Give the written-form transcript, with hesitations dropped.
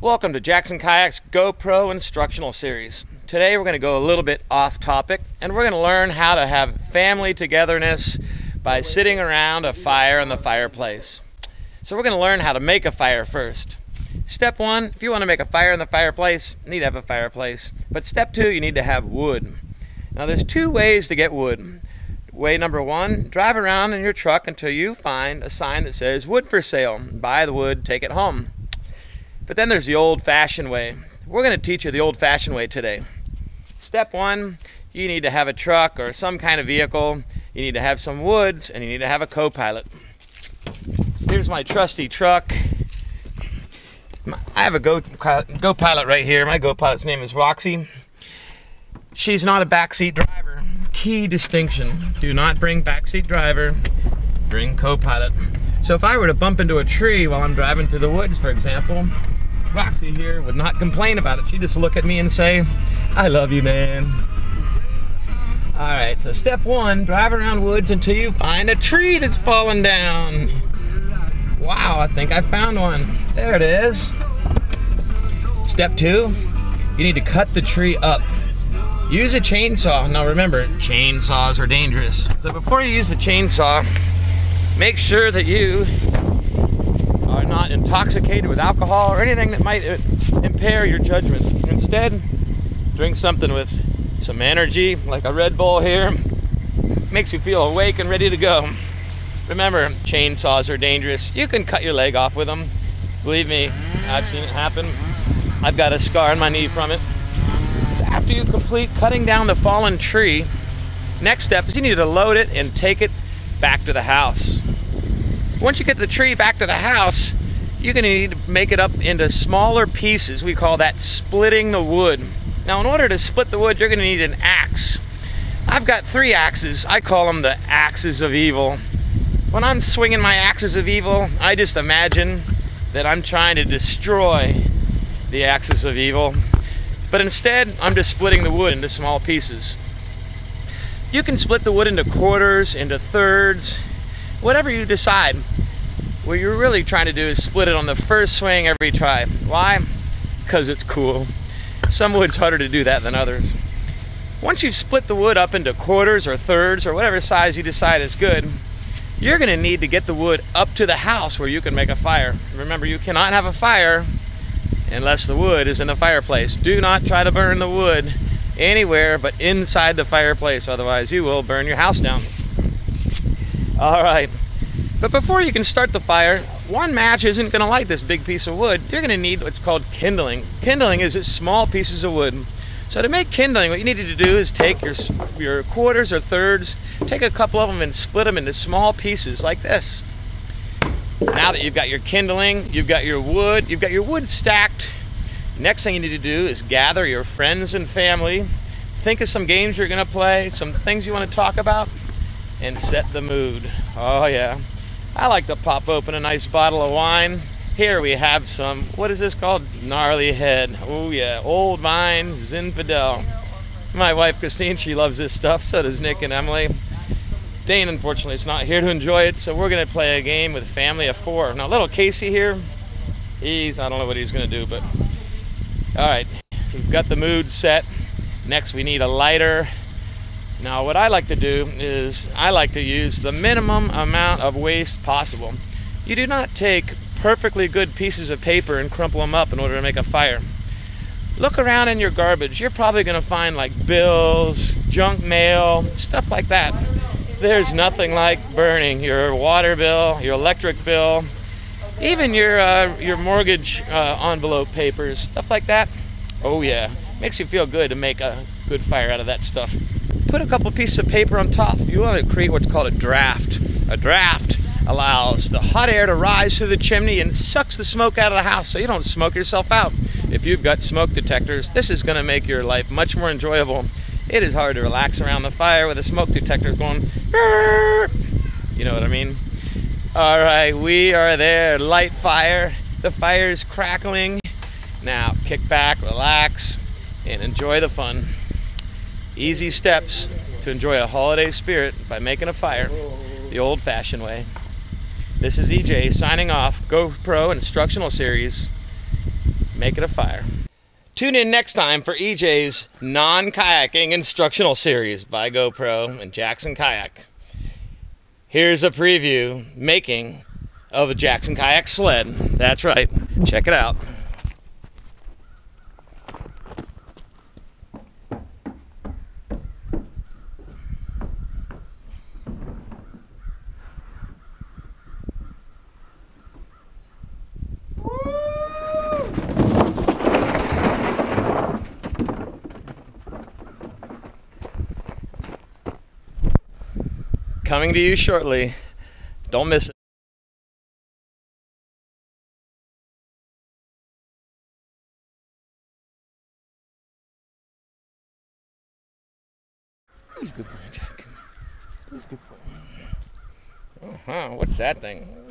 Welcome to Jackson Kayak's GoPro Instructional Series. Today we're going to go a little bit off topic and we're going to learn how to have family togetherness by sitting around a fire in the fireplace. So we're going to learn how to make a fire first. Step one, if you want to make a fire in the fireplace, you need to have a fireplace. But step two, you need to have wood. Now there's two ways to get wood. Way number one, drive around in your truck until you find a sign that says wood for sale. Buy the wood, take it home. But then there's the old-fashioned way. We're going to teach you the old-fashioned way today. Step one, you need to have a truck or some kind of vehicle. You need to have some woods and you need to have a co-pilot. Here's my trusty truck. I have a go-pilot right here. My go-pilot's name is Roxy. She's not a backseat driver. Key distinction. Do not bring backseat driver. Bring co-pilot. So if I were to bump into a tree while I'm driving through the woods, for example, Roxy here would not complain about it. She'd just look at me and say, I love you, man. All right, so step one, drive around woods until you find a tree that's fallen down. Wow, I think I found one. There it is. Step two, you need to cut the tree up. Use a chainsaw. Now remember, chainsaws are dangerous. So before you use the chainsaw, make sure that you are not intoxicated with alcohol or anything that might impair your judgment. Instead, drink something with some energy, like a Red Bull here. Makes you feel awake and ready to go. Remember, chainsaws are dangerous. You can cut your leg off with them. Believe me, I've seen it happen. I've got a scar on my knee from it. So after you complete cutting down the fallen tree, next step is you need to load it and take it back to the house. Once you get the tree back to the house, you're going to need to make it up into smaller pieces. We call that splitting the wood. Now in order to split the wood, you're going to need an axe. I've got 3 axes. I call them the axes of evil. When I'm swinging my axes of evil, I just imagine that I'm trying to destroy the axes of evil. But instead, I'm just splitting the wood into small pieces. You can split the wood into quarters, into thirds, whatever you decide. What you're really trying to do is split it on the first swing every try. Why? Because it's cool. Some wood's harder to do that than others. Once you've split the wood up into quarters or thirds or whatever size you decide is good, you're going to need to get the wood up to the house where you can make a fire. Remember, you cannot have a fire unless the wood is in the fireplace. Do not try to burn the wood anywhere but inside the fireplace, otherwise you will burn your house down. All right, but before you can start the fire, one match isn't going to light this big piece of wood. You're going to need what's called kindling. Kindling is just small pieces of wood. So to make kindling, what you need to do is take your quarters or thirds, take a couple of them and split them into small pieces like this. Now that you've got your kindling, you've got your wood stacked, next thing you need to do is gather your friends and family, think of some games you're going to play, some things you want to talk about, and set the mood. Oh yeah, I like to pop open a nice bottle of wine. Here we have some, what is this called? Gnarly Head. Oh yeah, Old Vine Zinfandel. My wife Christine, she loves this stuff, so does Nick and Emily. Dane, unfortunately, is not here to enjoy it, so we're going to play a game with a family of 4. Now little Casey here, I don't know what he's going to do, but all right, so we've got the mood set. Next we need a lighter. Now what I like to do is I like to use the minimum amount of waste possible. You do not take perfectly good pieces of paper and crumple them up in order to make a fire. Look around in your garbage. You're probably going to find like bills, junk mail, stuff like that. There's nothing like burning your water bill, your electric bill, even your mortgage envelope papers, stuff like that. Oh yeah, makes you feel good to make a good fire out of that stuff. Put a couple pieces of paper on top. You want to create what's called a draft. A draft allows the hot air to rise through the chimney and sucks the smoke out of the house so you don't smoke yourself out. If you've got smoke detectors, this is going to make your life much more enjoyable. It is hard to relax around the fire with the smoke detectors going, burp. You know what I mean? All right, we are there. Light fire. The fire's crackling. Now kick back, relax, and enjoy the fun. Easy steps to enjoy a holiday spirit by making a fire the old-fashioned way. This is EJ signing off, GoPro Instructional Series. make it a fire. Tune in next time for EJ's non-kayaking instructional series by GoPro and Jackson Kayak. Here's a preview making of a Jackson Kayak sled. That's right, check it out. Coming to you shortly. Don't miss it. He's a good boy, Jack. He's a good boy. What's that thing?